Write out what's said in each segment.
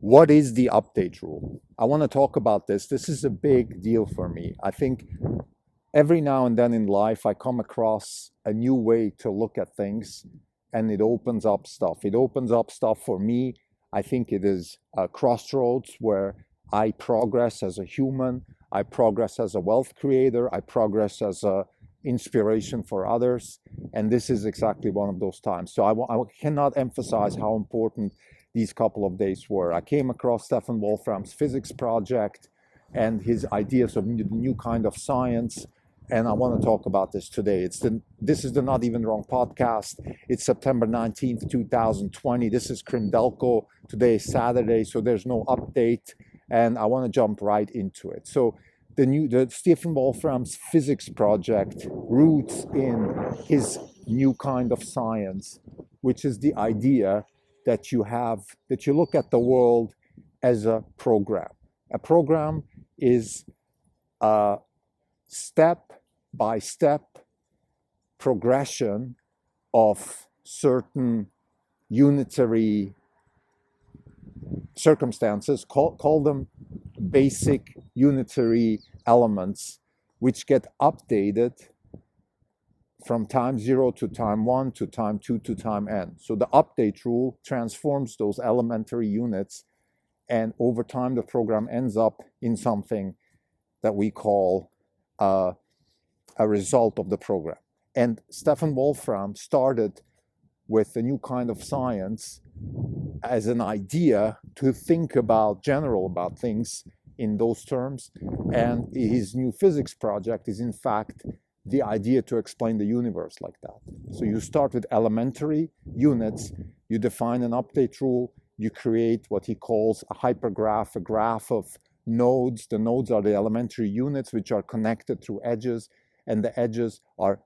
What is the update rule? I want to talk about this. This is a big deal for me. I think every now and then in life, I come across a new way to look at things, and it opens up stuff. It opens up stuff for me. I think it is a crossroads where I progress as a human, I progress as a wealth creator, I progress as a inspiration for others. And this is exactly one of those times. So I cannot emphasize how important these couple of days were. I came across Stephen Wolfram's physics project and his ideas of the new kind of science. And I want to talk about this today. This is the Not Even Wrong podcast. It's September 19th, 2020. This is Krimdelko. Today is Saturday, so there's no update. And I want to jump right into it. So the Stephen Wolfram's physics project roots in his new kind of science, which is the idea that you look at the world as a program. A program is a step-by-step progression of certain unitary circumstances, call them basic unitary elements, which get updated from time 0 to time 1 to time 2 to time n. So the update rule transforms those elementary units, and over time the program ends up in something that we call a result of the program. And Stephen Wolfram started with a new kind of science as an idea to think about things in those terms. And his new physics project is in fact the idea to explain the universe like that. So you start with elementary units, you define an update rule, you create what he calls a hypergraph, a graph of nodes. The nodes are the elementary units which are connected through edges, and the edges are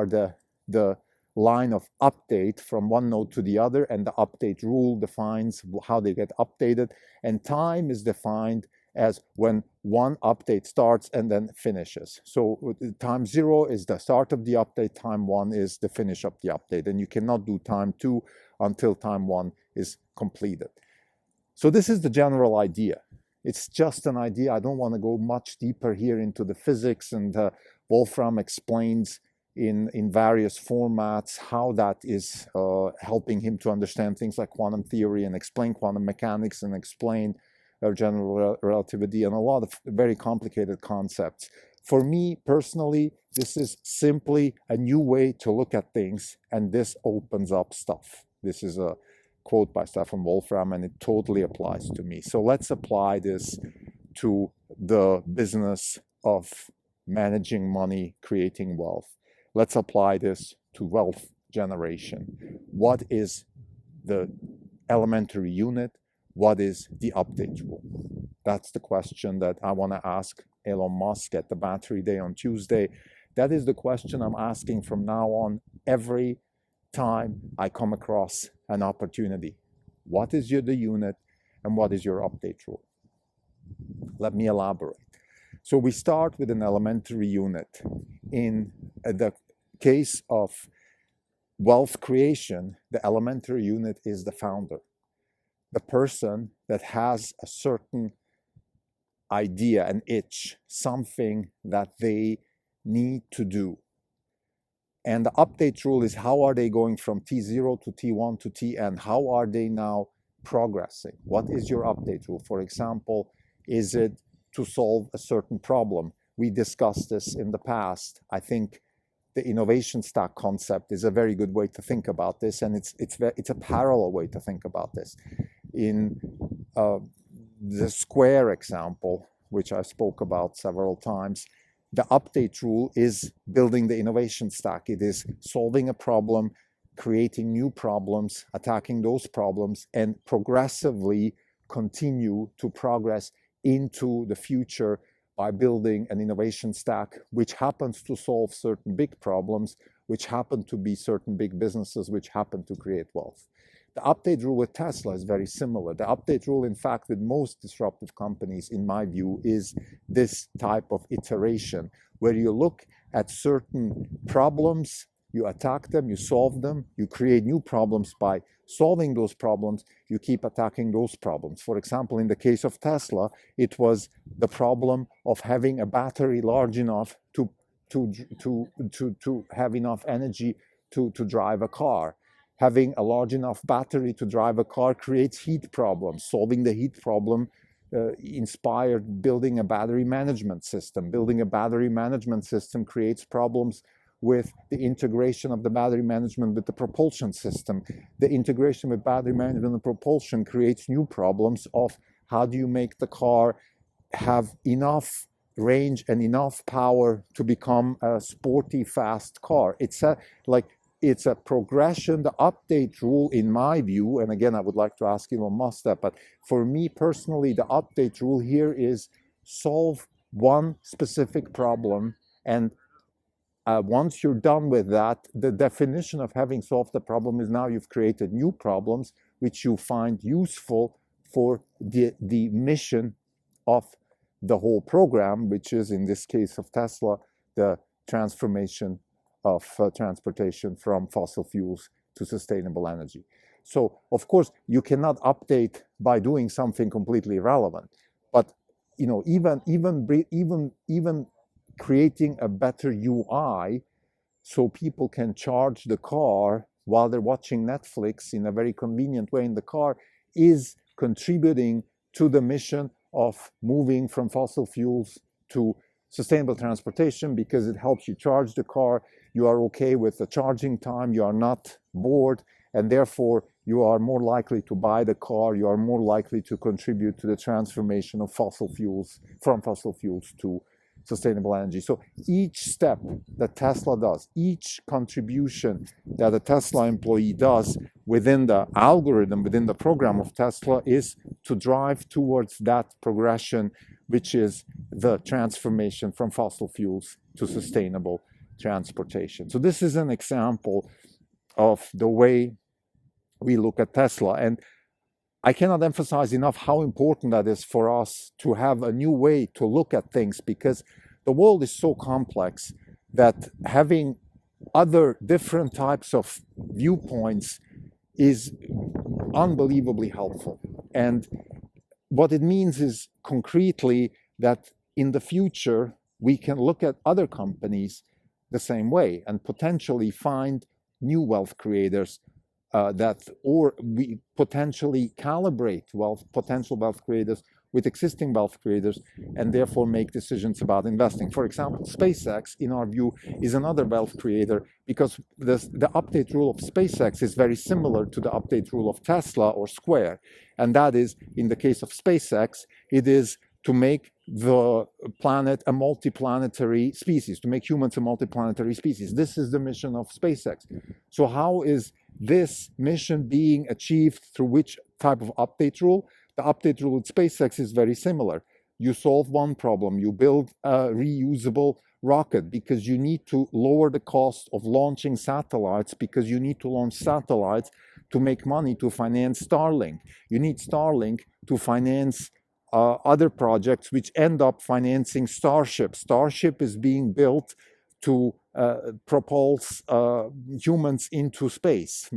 the line of update from one node to the other, and the update rule defines how they get updated. And time is defined as when one update starts and then finishes. So time 0 is the start of the update, time 1 is the finish of the update, and you cannot do time 2 until time 1 is completed. So this is the general idea. It's just an idea. I don't want to go much deeper here into the physics, and Wolfram explains in various formats how that is helping him to understand things like quantum theory and explain quantum mechanics and explain general relativity and a lot of very complicated concepts. For me personally, this is simply a new way to look at things, and this opens up stuff. This is a quote by Stephen Wolfram, and it totally applies to me. So let's apply this to the business of managing money, creating wealth. Let's apply this to wealth generation. What is the elementary unit? What is the update rule? That's the question that I want to ask Elon Musk at the Battery Day on Tuesday. That is the question I'm asking from now on every time I come across an opportunity. What is the unit, and what is your update rule? Let me elaborate. So we start with an elementary unit. In the case of wealth creation, the elementary unit is the founder, the person that has a certain idea, an itch, something that they need to do. And the update rule is how are they going from T0 to T1 to Tn? How are they now progressing? What is your update rule? For example, is it to solve a certain problem? We discussed this in the past. I think the innovation stack concept is a very good way to think about this, and it's a parallel way to think about this. In the square example, which I spoke about several times, the update rule is building the innovation stack. It is solving a problem, creating new problems, attacking those problems, and progressively continue to progress into the future by building an innovation stack which happens to solve certain big problems, which happen to be certain big businesses, which happen to create wealth. The update rule with Tesla is very similar. The update rule, in fact, with most disruptive companies, in my view, is this type of iteration, where you look at certain problems You attack them, you solve them, you create new problems by solving those problems, you keep attacking those problems. For example, in the case of Tesla, it was the problem of having a battery large enough to have enough energy to drive a car. Having a large enough battery to drive a car creates heat problems. Solving the heat problem inspired building a battery management system. Building a battery management system creates problems with the integration of the battery management with the propulsion system. The integration with battery management and propulsion creates new problems of how do you make the car have enough range and enough power to become a sporty, fast car. It's a progression. The update rule, in my view, and again, I would like to ask Elon Musk that, but for me personally, the update rule here is solve one specific problem, and once you're done with that, the definition of having solved the problem is now you've created new problems which you find useful for the mission of the whole program, which is, in this case of Tesla, the transformation of transportation from fossil fuels to sustainable energy. So, of course, you cannot update by doing something completely irrelevant, but even creating a better UI so people can charge the car while they're watching Netflix in a very convenient way in the car is contributing to the mission of moving from fossil fuels to sustainable transportation, because it helps you charge the car. You are okay with the charging time, you are not bored, and therefore you are more likely to buy the car, you are more likely to contribute to the transformation of fossil fuels, from fossil fuels to sustainable energy. So each step that Tesla does, each contribution that a Tesla employee does within the algorithm, within the program of Tesla, is to drive towards that progression, which is the transformation from fossil fuels to sustainable transportation. So this is an example of the way we look at Tesla. And I cannot emphasize enough how important that is for us to have a new way to look at things, because the world is so complex that having other different types of viewpoints is unbelievably helpful. And what it means is concretely that in the future, we can look at other companies the same way and potentially find new wealth creators or we potentially calibrate potential wealth creators with existing wealth creators, and therefore make decisions about investing. For example, SpaceX, in our view, is another wealth creator, because the update rule of SpaceX is very similar to the update rule of Tesla or Square. And that is, in the case of SpaceX, it is to make the planet a multiplanetary species, to make humans a multiplanetary species. This is the mission of SpaceX. So how is this mission being achieved through which type of update rule? The update rule at SpaceX is very similar. You solve one problem, you build a reusable rocket, because you need to lower the cost of launching satellites, because you need to launch satellites to make money to finance Starlink. You need Starlink to finance other projects which end up financing Starship. Starship is being built to propulse humans into space,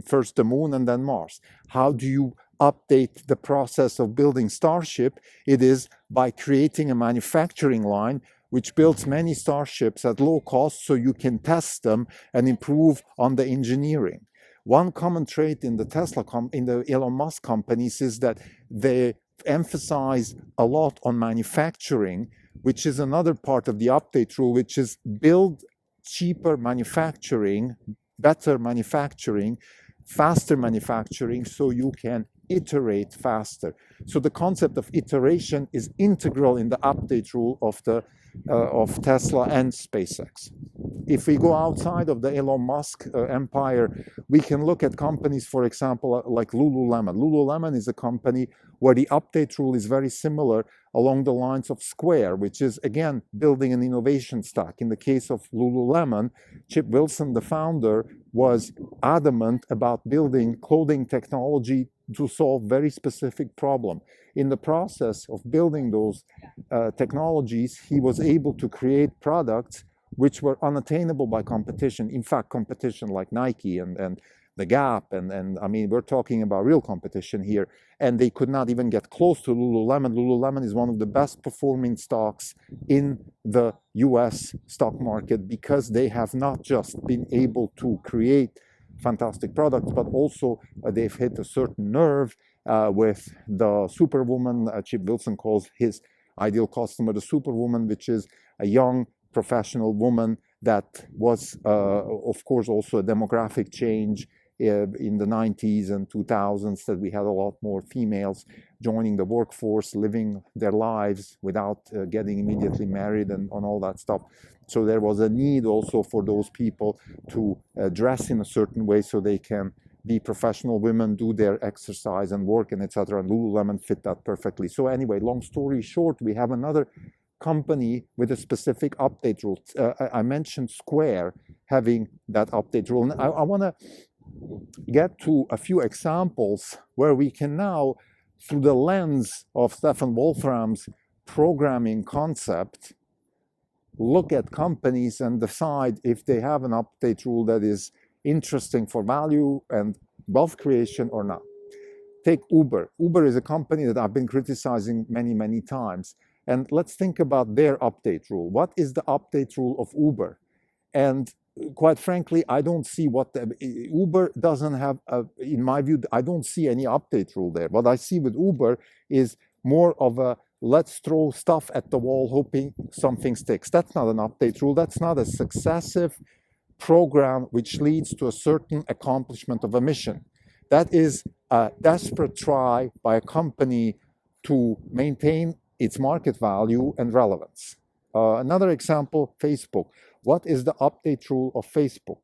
first the moon and then Mars. How do you update the process of building Starship? It is by creating a manufacturing line which builds many Starships at low cost so you can test them and improve on the engineering. One common trait in the Elon Musk companies is that they emphasize a lot on manufacturing, which is another part of the update rule, which is build cheaper manufacturing, better manufacturing, faster manufacturing, so you can iterate faster. So the concept of iteration is integral in the update rule of Tesla and SpaceX. If we go outside of the Elon Musk empire, we can look at companies, for example, like Lululemon. Lululemon is a company where the update rule is very similar along the lines of Square, which is, again, building an innovation stack. In the case of Lululemon, Chip Wilson, the founder, was adamant about building clothing technology to solve very specific problem. In the process of building those technologies, he was able to create products which were unattainable by competition. In fact, competition like Nike and the Gap, and I mean, we're talking about real competition here, and they could not even get close to Lululemon. Lululemon is one of the best performing stocks in the US stock market because they have not just been able to create fantastic products, but also they've hit a certain nerve with the Superwoman. Chip Wilson calls his ideal customer the Superwoman, which is a young professional woman that was, of course, also a demographic change in the 90s and 2000s, that we had a lot more females joining the workforce, living their lives without getting immediately married and on all that stuff. So there was a need also for those people to dress in a certain way so they can be professional women, do their exercise and work and etc. And Lululemon fit that perfectly. So anyway, long story short, we have another company with a specific update rule. I mentioned Square having that update rule. And I want to get to a few examples where we can now, through the lens of Stefan Wolfram's programming concept, look at companies and decide if they have an update rule that is interesting for value and wealth creation or not. Take Uber. Uber is a company that I've been criticizing many times. And let's think about their update rule. What is the update rule of Uber? And quite frankly, I don't see what Uber doesn't have, in my view, I don't see any update rule there. What I see with Uber is more of a let's throw stuff at the wall hoping something sticks. That's not an update rule. That's not a successive program which leads to a certain accomplishment of a mission. That is a desperate try by a company to maintain its market value and relevance. Another example, Facebook. What is the update rule of Facebook?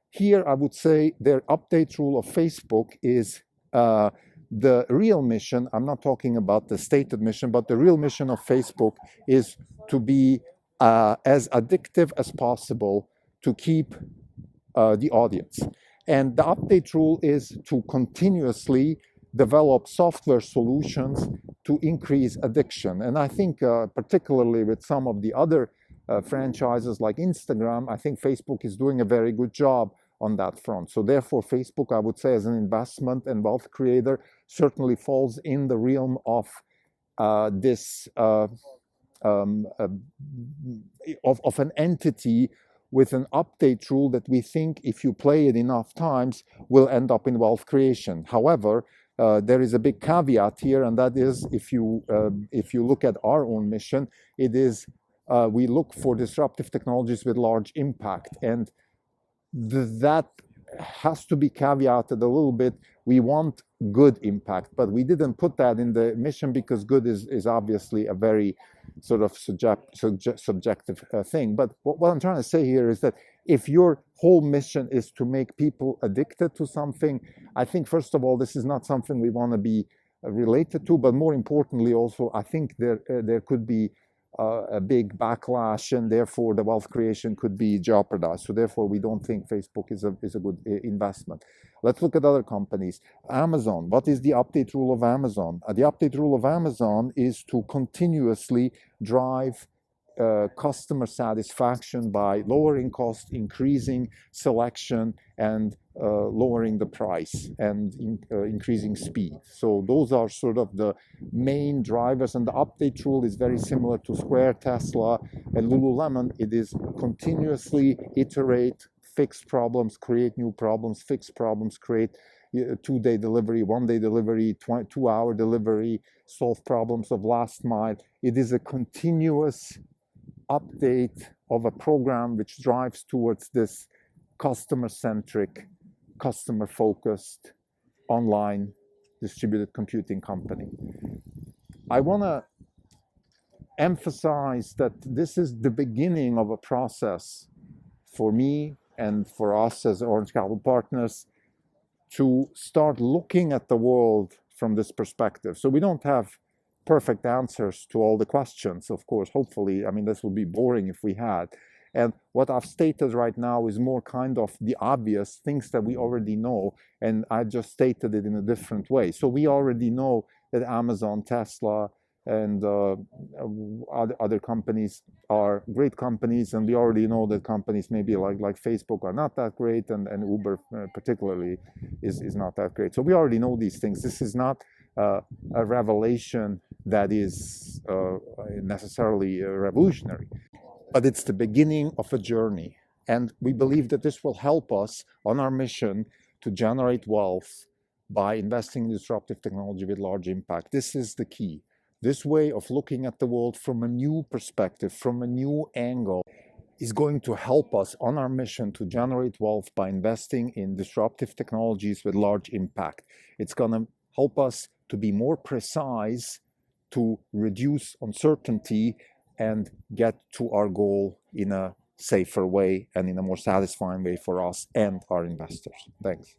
Here, I would say their update rule of Facebook is the real mission. I'm not talking about the stated mission, but the real mission of Facebook is to be as addictive as possible to keep the audience. And the update rule is to continuously develop software solutions to increase addiction. And I think particularly with some of the other franchises like Instagram, I think Facebook is doing a very good job on that front. So therefore, Facebook, I would say, as an investment and wealth creator, certainly falls in the realm of this of an entity with an update rule that we think, if you play it enough times, will end up in wealth creation. However, there is a big caveat here, and that is, if you look at our own mission, it is we look for disruptive technologies with large impact, and that has to be caveated a little bit. We want good impact, but we didn't put that in the mission because good is obviously a very sort of subjective thing. But what I'm trying to say here is that if your whole mission is to make people addicted to something, I think, first of all, this is not something we want to be related to, but more importantly also, I think there could be a big backlash, and therefore the wealth creation could be jeopardized. So therefore, we don't think Facebook is a good investment. Let's look at other companies. Amazon. What is the update rule of Amazon? The update rule of Amazon is to continuously drive customer satisfaction by lowering cost, increasing selection, and lowering the price and increasing speed. So those are sort of the main drivers, and the update rule is very similar to Square, Tesla, and Lululemon. It is continuously iterate, fix problems, create new problems, fix problems, create 2-day delivery, 1-day delivery, 2-hour delivery, solve problems of last mile. It is a continuous update of a program which drives towards this customer-centric, customer-focused, online distributed computing company. I want to emphasize that this is the beginning of a process for me and for us as Orange Capital Partners to start looking at the world from this perspective. So we don't have perfect answers to all the questions, of course, hopefully. I mean, this would be boring if we had. And what I've stated right now is more kind of the obvious things that we already know, and I just stated it in a different way. So we already know that Amazon, Tesla, and other companies are great companies, and we already know that companies maybe like Facebook are not that great, and Uber particularly is not that great. So we already know these things. This is not a revelation that is necessarily revolutionary, but it's the beginning of a journey. And we believe that this will help us on our mission to generate wealth by investing in disruptive technology with large impact. This is the key. This way of looking at the world from a new perspective, from a new angle, is going to help us on our mission to generate wealth by investing in disruptive technologies with large impact. It's going to help us to be more precise, to reduce uncertainty, and get to our goal in a safer way and in a more satisfying way for us and our investors. Thanks.